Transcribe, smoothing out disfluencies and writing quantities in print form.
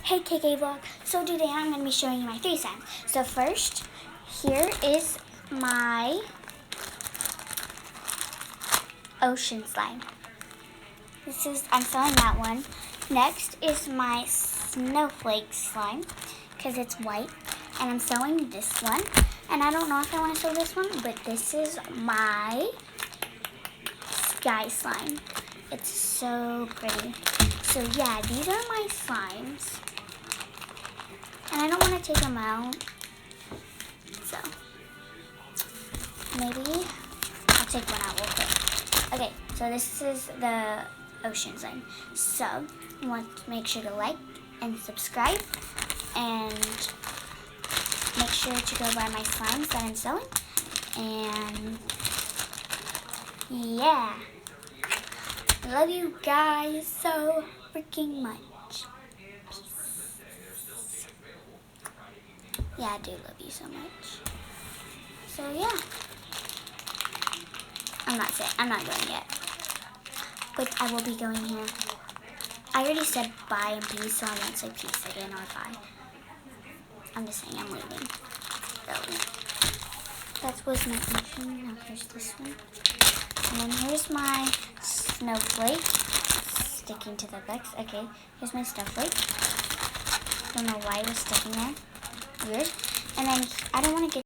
Hey KK Vlog. So today I'm going to be showing you my 3 slimes. So first, here is my ocean slime. I'm selling that one. Next is my snowflake slime because it's white, and I'm selling this one. And I don't know if I want to sell this one, but this is my sky slime. It's so pretty. So yeah, these are my slimes. And I don't want to take them out. So maybe I'll take one out real quick. Okay, so this is the ocean slime. So you want to make sure to like and subscribe, and make sure to go buy my slimes that I'm selling. And yeah, love you guys so freaking much. Peace. Yeah, I do love you so much. So yeah, I'm not going yet, but I will be going here. I already said bye and peace, so I won't say peace again or bye. I'm just saying I'm leaving. That was my ocean. Now here's this one. And then here's my snowflake sticking to the box. Okay, here's my snowflake. Don't know why it was sticking there. Weird. And then I don't want to get